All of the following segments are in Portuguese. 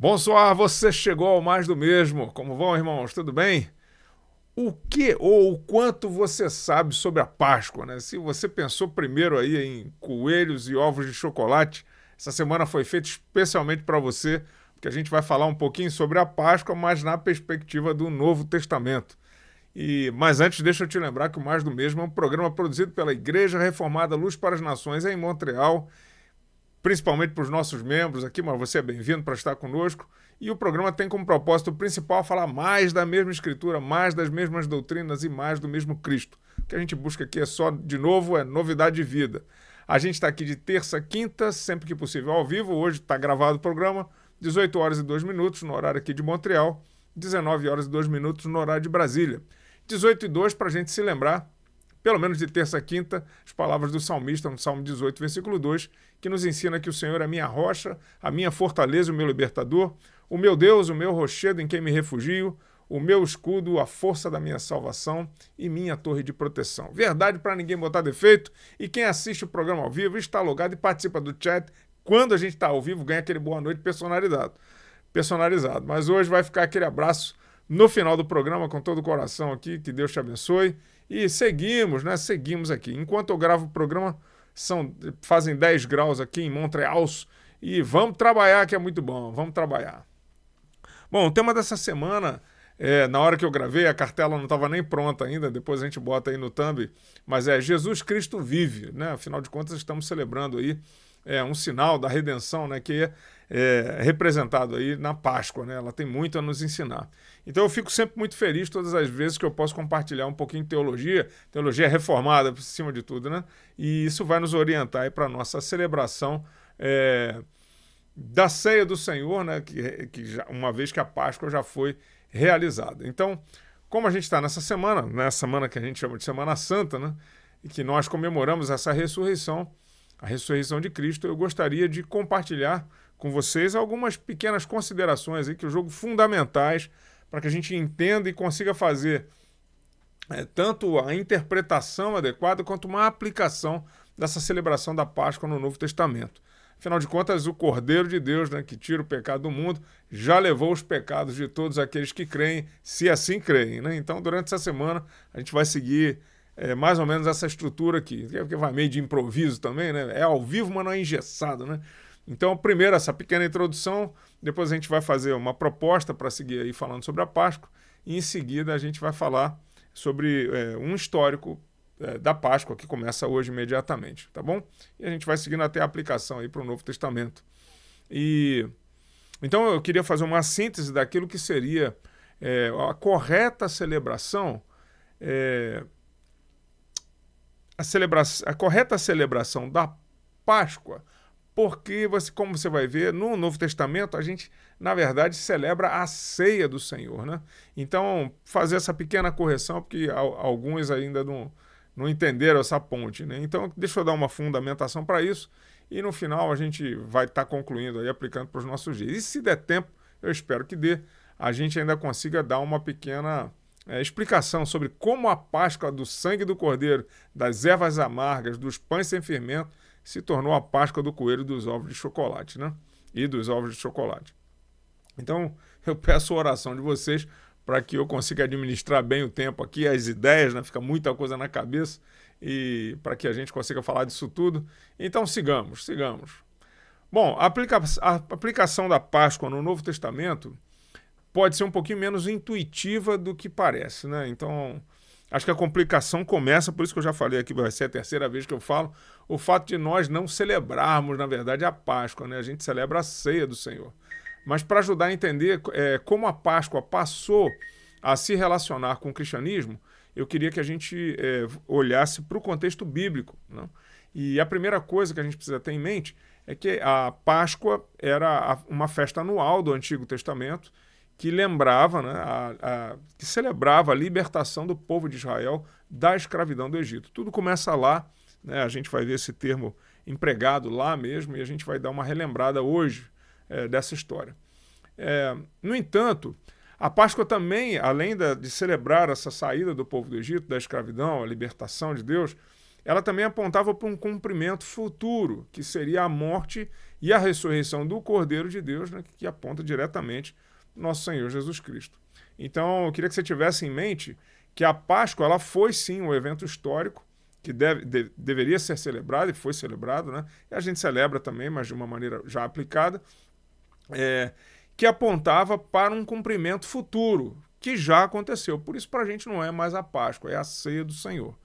Bonsoir, você chegou ao mais do mesmo. Como vão, irmãos? Tudo bem? O que ou o quanto você sabe sobre a Páscoa, né? Se você pensou primeiro aí em coelhos e ovos de chocolate, essa semana foi feita especialmente para você, porque a gente vai falar um pouquinho sobre a Páscoa, mas na perspectiva do Novo Testamento. Mas antes, deixa eu te lembrar que o Mais do Mesmo é um programa produzido pela Igreja Reformada Luz para as Nações em Montreal, principalmente para os nossos membros aqui, mas você é bem-vindo para estar conosco. E o programa tem como propósito principal falar mais da mesma Escritura, mais das mesmas doutrinas e mais do mesmo Cristo. O que a gente busca aqui é só, de novo, é novidade de vida. A gente está aqui de terça a quinta, sempre que possível ao vivo. Hoje está gravado o programa, 18 horas e 2 minutos no horário aqui de Montreal, 19 horas e 2 minutos no horário de Brasília. 18 e 2 para a gente se lembrar, pelo menos de terça a quinta, as palavras do salmista, no Salmo 18, versículo 2, que nos ensina que o Senhor é a minha rocha, a minha fortaleza e o meu libertador, o meu Deus, o meu rochedo em quem me refugio, o meu escudo, a força da minha salvação e minha torre de proteção. Verdade para ninguém botar defeito, e quem assiste o programa ao vivo está logado e participa do chat. Quando a gente está ao vivo, ganha aquele boa noite personalizado. Mas hoje vai ficar aquele abraço no final do programa com todo o coração aqui, que Deus te abençoe. E seguimos, né? Seguimos aqui. Enquanto eu gravo o programa, fazem 10 graus aqui em Montreal e vamos trabalhar, que é muito bom, vamos trabalhar. Bom, o tema dessa semana, na hora que eu gravei, a cartela não estava nem pronta ainda, depois a gente bota aí no thumb, mas é Jesus Cristo vive, né? Afinal de contas, estamos celebrando aí um sinal da redenção, né? Que é representado aí na Páscoa, né? Ela tem muito a nos ensinar. Então eu fico sempre muito feliz todas as vezes que eu posso compartilhar um pouquinho de teologia reformada por cima de tudo, né? E isso vai nos orientar aí para a nossa celebração da ceia do Senhor, né? Uma vez que a Páscoa já foi realizada. Então, como a gente está nessa semana que a gente chama de Semana Santa, né? E que nós comemoramos essa ressurreição, a ressurreição de Cristo, eu gostaria de compartilhar com vocês algumas pequenas considerações aí que eu julgo fundamentais para que a gente entenda e consiga fazer tanto a interpretação adequada quanto uma aplicação dessa celebração da Páscoa no Novo Testamento. Afinal de contas, o Cordeiro de Deus, né, que tira o pecado do mundo, já levou os pecados de todos aqueles que creem, se assim creem, né? Então, durante essa semana, a gente vai seguir mais ou menos essa estrutura aqui, que vai meio de improviso também, né? É ao vivo, mas não é engessado, né? Então, primeiro essa pequena introdução, depois a gente vai fazer uma proposta para seguir aí falando sobre a Páscoa, e em seguida a gente vai falar sobre um histórico da Páscoa, que começa hoje imediatamente, tá bom? E a gente vai seguindo até a aplicação aí para o Novo Testamento. Então eu queria fazer uma síntese daquilo que seria a correta celebração, a correta celebração da Páscoa, porque, como você vai ver, no Novo Testamento, a gente, na verdade, celebra a ceia do Senhor, né? Então, fazer essa pequena correção, porque alguns ainda não entenderam essa ponte, né? Então, deixa eu dar uma fundamentação para isso, e no final a gente vai estar concluindo aí, aplicando para os nossos dias. E se der tempo, eu espero que dê, a gente ainda consiga dar uma pequena explicação sobre como a Páscoa do sangue do Cordeiro, das ervas amargas, dos pães sem fermento, se tornou a Páscoa do coelho dos ovos de chocolate, né? E dos ovos de chocolate. Então, eu peço a oração de vocês para que eu consiga administrar bem o tempo aqui, as ideias, né? Fica muita coisa na cabeça, e para que a gente consiga falar disso tudo. Então, sigamos. Bom, a aplicação da Páscoa no Novo Testamento pode ser um pouquinho menos intuitiva do que parece, né? Então, acho que a complicação começa, por isso que eu já falei aqui, vai ser a terceira vez que eu falo, o fato de nós não celebrarmos, na verdade, a Páscoa, né? A gente celebra a ceia do Senhor. Mas para ajudar a entender como a Páscoa passou a se relacionar com o cristianismo, eu queria que a gente olhasse para o contexto bíblico, né? E a primeira coisa que a gente precisa ter em mente é que a Páscoa era uma festa anual do Antigo Testamento, que lembrava, né, que celebrava a libertação do povo de Israel da escravidão do Egito. Tudo começa lá, né, a gente vai ver esse termo empregado lá mesmo, e a gente vai dar uma relembrada hoje dessa história. No entanto, a Páscoa também, além de celebrar essa saída do povo do Egito, da escravidão, a libertação de Deus, ela também apontava para um cumprimento futuro, que seria a morte e a ressurreição do Cordeiro de Deus, né, que aponta diretamente nosso Senhor Jesus Cristo. Então, eu queria que você tivesse em mente que a Páscoa ela foi sim um evento histórico que deveria ser celebrado e foi celebrado, né? E a gente celebra também, mas de uma maneira já aplicada, que apontava para um cumprimento futuro, que já aconteceu. Por isso, para a gente não é mais a Páscoa, é a ceia do Senhor.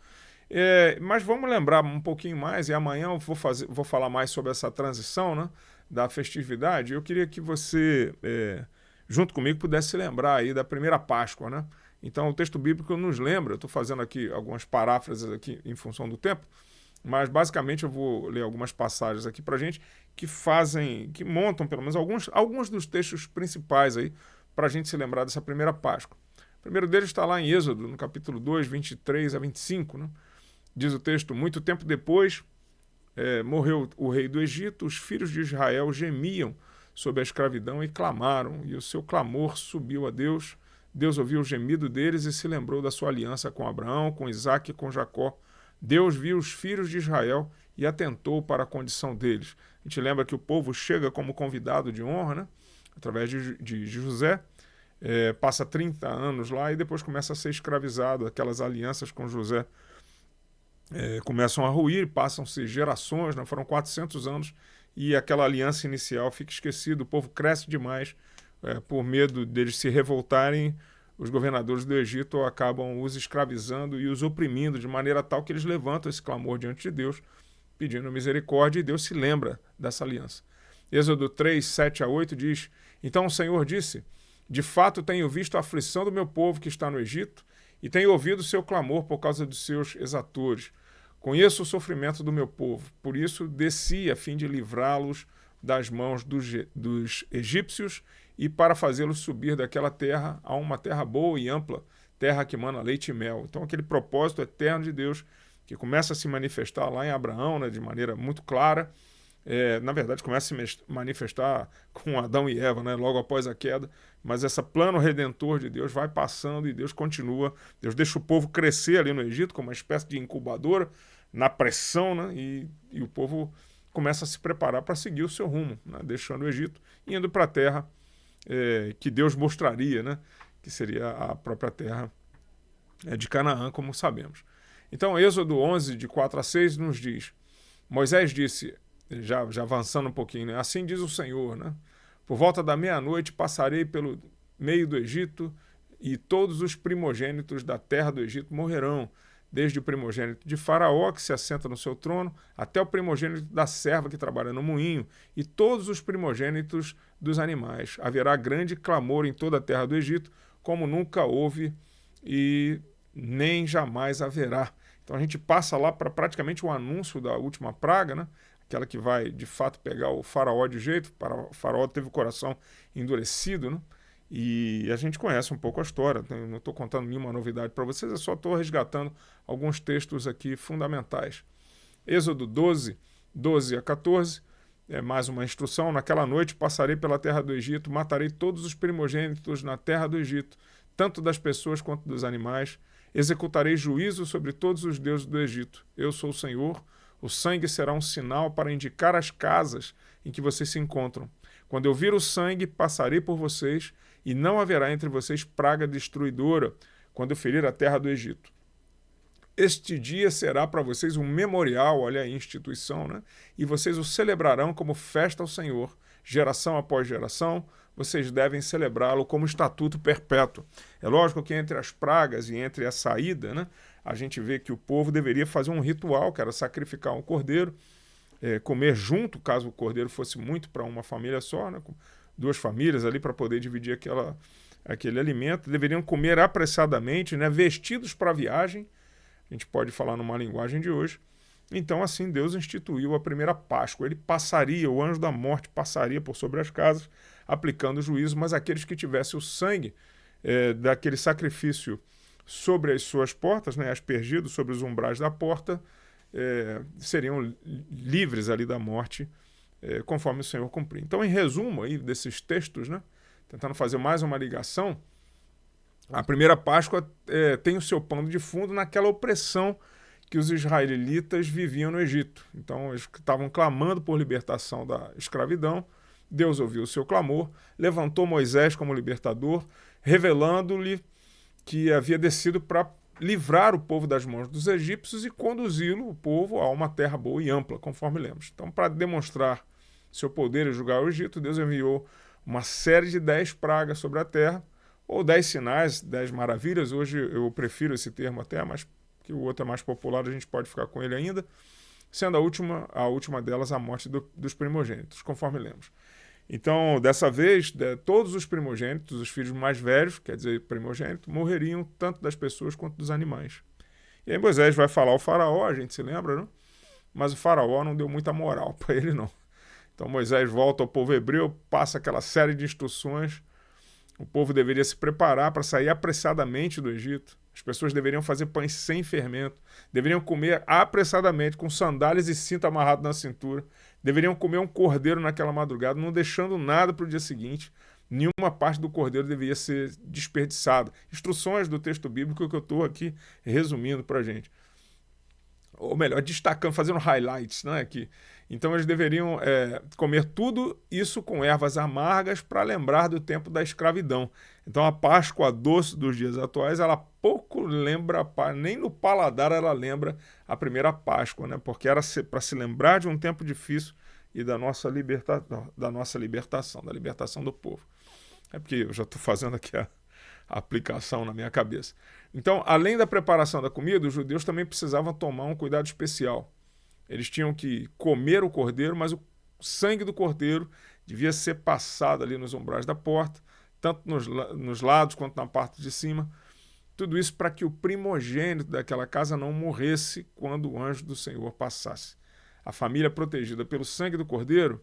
Mas vamos lembrar um pouquinho mais, e amanhã eu vou falar mais sobre essa transição, né, da festividade. Eu queria que você, junto comigo, pudesse se lembrar aí da primeira Páscoa, né? Então, o texto bíblico nos lembra, eu estou fazendo aqui algumas paráfrases aqui em função do tempo, mas basicamente eu vou ler algumas passagens aqui para a gente que montam pelo menos alguns dos textos principais aí para a gente se lembrar dessa primeira Páscoa. O primeiro deles está lá em Êxodo, no capítulo 2, 23 a 25, né? Diz o texto: muito tempo depois morreu o rei do Egito, os filhos de Israel gemiam sob a escravidão e clamaram, e o seu clamor subiu a Deus. Deus ouviu o gemido deles e se lembrou da sua aliança com Abraão, com Isaque e com Jacó. Deus viu os filhos de Israel e atentou para a condição deles. A gente lembra que o povo chega como convidado de honra, né? Através de José, passa 30 anos lá e depois começa a ser escravizado. Aquelas alianças com José começam a ruir, passam-se gerações, né? Foram 400 anos e aquela aliança inicial fica esquecida. O povo cresce demais. Por medo deles se revoltarem, os governadores do Egito acabam os escravizando e os oprimindo de maneira tal que eles levantam esse clamor diante de Deus, pedindo misericórdia, e Deus se lembra dessa aliança. Êxodo 3, 7 a 8 diz: então o Senhor disse, de fato tenho visto a aflição do meu povo que está no Egito e tenho ouvido o seu clamor por causa dos seus exatores. Conheço o sofrimento do meu povo, por isso desci a fim de livrá-los das mãos dos egípcios e para fazê-los subir daquela terra a uma terra boa e ampla, terra que mana leite e mel. Então aquele propósito eterno de Deus que começa a se manifestar lá em Abraão, né, de maneira muito clara, na verdade começa a se manifestar com Adão e Eva, né, logo após a queda, mas esse plano redentor de Deus vai passando e Deus continua, Deus deixa o povo crescer ali no Egito como uma espécie de incubadora, na pressão, né, e o povo começa a se preparar para seguir o seu rumo, né, deixando o Egito e indo para a terra que Deus mostraria, né, que seria a própria terra de Canaã, como sabemos. Então, Êxodo 11, de 4 a 6, nos diz: Moisés disse, já avançando um pouquinho, né, assim diz o Senhor, né, por volta da meia-noite passarei pelo meio do Egito e todos os primogênitos da terra do Egito morrerão, desde o primogênito de Faraó, que se assenta no seu trono, até o primogênito da serva que trabalha no moinho, e todos os primogênitos dos animais. Haverá grande clamor em toda a terra do Egito, como nunca houve e nem jamais haverá. Então a gente passa lá para praticamente o anúncio da última praga, né? Aquela que vai de fato pegar o Faraó de jeito. O Faraó teve o coração endurecido, né? E a gente conhece um pouco a história, não estou contando nenhuma novidade para vocês, eu só estou resgatando alguns textos aqui fundamentais. Êxodo 12, 12 a 14, mais uma instrução: naquela noite passarei pela terra do Egito, matarei todos os primogênitos na terra do Egito, tanto das pessoas quanto dos animais, executarei juízo sobre todos os deuses do Egito. Eu sou o Senhor, o sangue será um sinal para indicar as casas em que vocês se encontram. Quando eu vir o sangue, passarei por vocês, e não haverá entre vocês praga destruidora quando eu ferir a terra do Egito. Este dia será para vocês um memorial, olha aí, instituição, né? E vocês o celebrarão como festa ao Senhor. Geração após geração, vocês devem celebrá-lo como estatuto perpétuo. É lógico que entre as pragas e entre a saída, né, a gente vê que o povo deveria fazer um ritual, que era sacrificar um cordeiro, comer junto, caso o cordeiro fosse muito para uma família só, né, com 2 famílias ali para poder dividir aquele alimento. Deveriam comer apressadamente, né, vestidos para a viagem. A gente pode falar numa linguagem de hoje. Então, assim, Deus instituiu a primeira Páscoa. Ele passaria, o anjo da morte passaria por sobre as casas, aplicando o juízo, mas aqueles que tivessem o sangue daquele sacrifício sobre as suas portas, né, aspergido sobre os umbrais da porta, seriam livres ali da morte, conforme o Senhor cumprir. Então, em resumo aí desses textos, né, tentando fazer mais uma ligação, a primeira Páscoa tem o seu pano de fundo naquela opressão que os israelitas viviam no Egito. Então, eles estavam clamando por libertação da escravidão. Deus ouviu o seu clamor, levantou Moisés como libertador, revelando-lhe que havia descido para livrar o povo das mãos dos egípcios e conduzi-lo, o povo, a uma terra boa e ampla, conforme lemos. Então, para demonstrar seu poder e julgar o Egito, Deus enviou uma série de 10 pragas sobre a terra, ou 10 sinais, 10 maravilhas. Hoje eu prefiro esse termo até, mas que o outro é mais popular, a gente pode ficar com ele ainda, sendo a última delas a morte dos primogênitos, conforme lemos. Então, dessa vez, todos os primogênitos, os filhos mais velhos, quer dizer, primogênito, morreriam tanto das pessoas quanto dos animais. E aí Moisés vai falar ao faraó, a gente se lembra, não? Mas o faraó não deu muita moral para ele, não. Então Moisés volta ao povo hebreu, passa aquela série de instruções. O povo deveria se preparar para sair apressadamente do Egito. As pessoas deveriam fazer pães sem fermento, deveriam comer apressadamente, com sandálias e cinto amarrado na cintura, deveriam comer um cordeiro naquela madrugada, não deixando nada para o dia seguinte. Nenhuma parte do cordeiro deveria ser desperdiçada. Instruções do texto bíblico que eu estou aqui resumindo para a gente. Ou melhor, destacando, fazendo highlights, né, aqui. Então eles deveriam comer tudo isso com ervas amargas para lembrar do tempo da escravidão. Então a Páscoa doce dos dias atuais, ela pouco lembra, nem no paladar ela lembra a primeira Páscoa, né? Porque era para se lembrar de um tempo difícil e da nossa libertação, da libertação do povo. É porque eu já estou fazendo aqui a aplicação na minha cabeça. Então, além da preparação da comida, os judeus também precisavam tomar um cuidado especial. Eles tinham que comer o cordeiro, mas o sangue do cordeiro devia ser passado ali nos umbrais da porta, tanto nos lados quanto na parte de cima. Tudo isso para que o primogênito daquela casa não morresse quando o anjo do Senhor passasse. A família protegida pelo sangue do cordeiro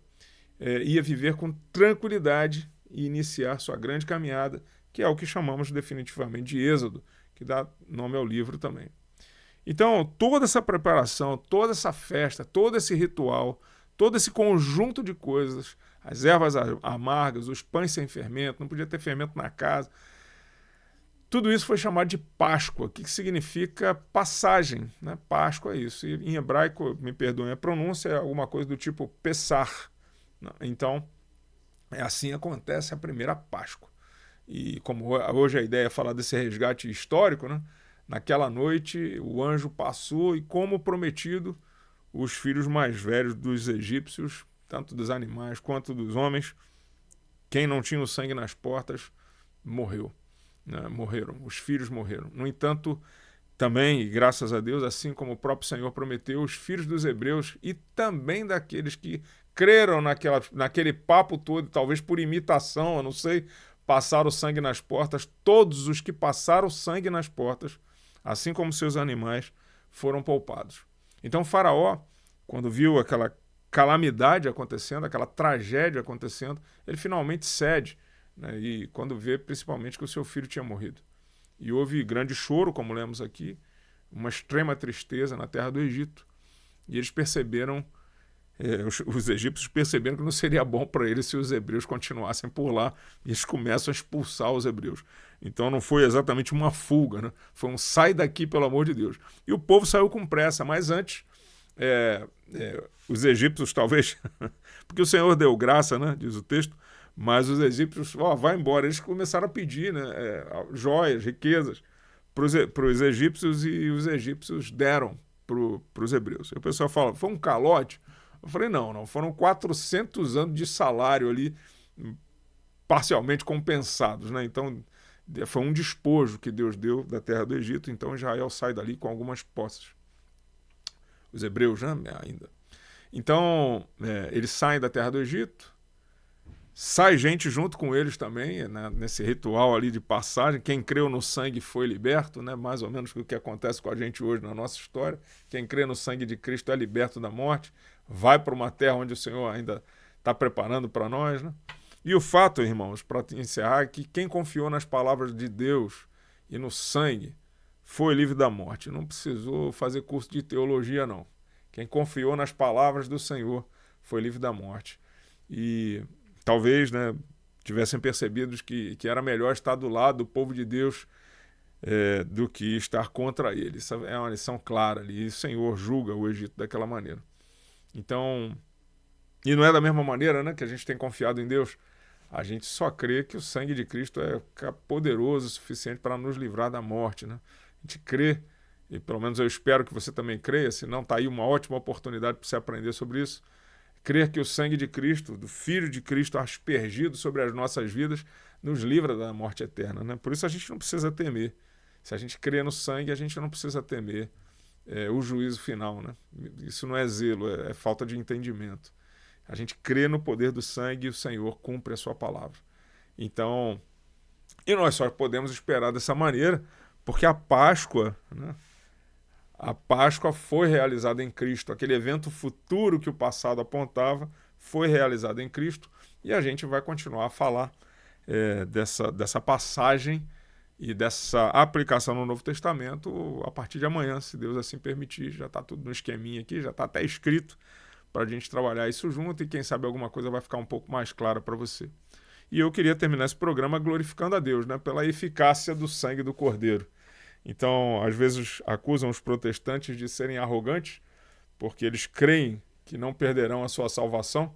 ia viver com tranquilidade e iniciar sua grande caminhada, que é o que chamamos definitivamente de Êxodo, que dá nome ao livro também. Então, toda essa preparação, toda essa festa, todo esse ritual, todo esse conjunto de coisas, as ervas amargas, os pães sem fermento, não podia ter fermento na casa, tudo isso foi chamado de Páscoa, que significa passagem, né? Páscoa é isso. E em hebraico, me perdoem a pronúncia, é alguma coisa do tipo Pessar. Então, assim acontece a primeira Páscoa. E como hoje a ideia é falar desse resgate histórico, né? Naquela noite o anjo passou e, como prometido, os filhos mais velhos dos egípcios, tanto dos animais quanto dos homens, quem não tinha o sangue nas portas, morreu. Né? Morreram, os filhos morreram. No entanto, também, e graças a Deus, assim como o próprio Senhor prometeu, os filhos dos hebreus e também daqueles que creram naquele papo todo, talvez por imitação, eu não sei, passaram o sangue nas portas, todos os que passaram o sangue nas portas, assim como seus animais, foram poupados. Então o faraó, quando viu aquela calamidade acontecendo, aquela tragédia acontecendo, ele finalmente cede, né? E quando vê principalmente que o seu filho tinha morrido. E houve grande choro, como lemos aqui, uma extrema tristeza na terra do Egito. E eles perceberam, os egípcios perceberam que não seria bom para eles se os hebreus continuassem por lá, e eles começam a expulsar os hebreus. Então não foi exatamente uma fuga, né? Foi um sai daqui, pelo amor de Deus. E o povo saiu com pressa, mas antes, os egípcios talvez, porque o Senhor deu graça, né, diz o texto, mas os egípcios, vai embora. Eles começaram a pedir, né, joias, riquezas para os egípcios, e os egípcios deram para os hebreus. E o pessoal fala, foi um calote? Eu falei, não, foram 400 anos de salário ali, parcialmente compensados, né? Então, foi um despojo que Deus deu da terra do Egito, então Israel sai dali com algumas posses. Os hebreus, né, ainda. Então, eles saem da terra do Egito, sai gente junto com eles também, né, nesse ritual ali de passagem. Quem creu no sangue foi liberto, né, mais ou menos o que acontece com a gente hoje na nossa história. Quem crê no sangue de Cristo é liberto da morte, vai para uma terra onde o Senhor ainda está preparando para nós, né? E o fato, irmãos, para encerrar, é que quem confiou nas palavras de Deus e no sangue foi livre da morte. Não precisou fazer curso de teologia, não. Quem confiou nas palavras do Senhor foi livre da morte. E talvez, né, tivessem percebido que era melhor estar do lado do povo de Deus do que estar contra ele. Isso é uma lição clara ali. E o Senhor julga o Egito daquela maneira. Então, e não é da mesma maneira, né, que a gente tem confiado em Deus. A gente só crê que o sangue de Cristo é poderoso o suficiente para nos livrar da morte, né? A gente crê, e pelo menos eu espero que você também creia, senão está aí uma ótima oportunidade para você aprender sobre isso. Crer que o sangue de Cristo, do Filho de Cristo aspergido sobre as nossas vidas, nos livra da morte eterna, né? Por isso a gente não precisa temer. Se a gente crê no sangue, a gente não precisa temer o juízo final, né? Isso não é zelo, é falta de entendimento. A gente crê no poder do sangue e o Senhor cumpre a sua palavra. Então, e nós só podemos esperar dessa maneira, porque a Páscoa, né? A Páscoa foi realizada em Cristo. Aquele evento futuro que o passado apontava foi realizado em Cristo. E a gente vai continuar a falar dessa passagem e dessa aplicação no Novo Testamento a partir de amanhã, se Deus assim permitir. Já está tudo no esqueminha aqui, já está até escrito para a gente trabalhar isso junto e quem sabe alguma coisa vai ficar um pouco mais clara para você. E eu queria terminar esse programa glorificando a Deus, né, pela eficácia do sangue do Cordeiro. Então, às vezes acusam os protestantes de serem arrogantes, porque eles creem que não perderão a sua salvação,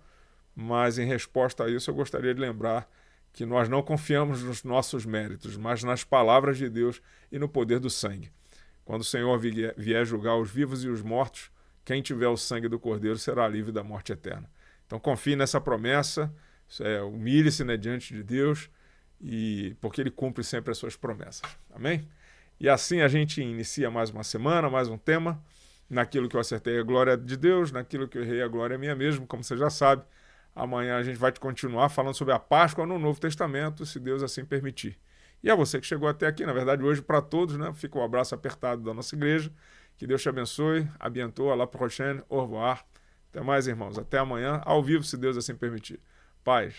mas em resposta a isso eu gostaria de lembrar que nós não confiamos nos nossos méritos, mas nas palavras de Deus e no poder do sangue. Quando o Senhor vier julgar os vivos e os mortos, quem tiver o sangue do Cordeiro será livre da morte eterna. Então confie nessa promessa, humilhe-se, né, diante de Deus, porque Ele cumpre sempre as suas promessas. Amém? E assim a gente inicia mais uma semana, mais um tema. Naquilo que eu acertei, a glória é de Deus. Naquilo que eu errei, a glória é minha mesmo, como você já sabe. Amanhã a gente vai continuar falando sobre a Páscoa no Novo Testamento, se Deus assim permitir. E a você que chegou até aqui, na verdade hoje para todos, né? Fica um abraço apertado da nossa igreja. Que Deus te abençoe. A bientôt, à la prochaine, au revoir. Até mais, irmãos. Até amanhã, ao vivo, se Deus assim permitir. Paz.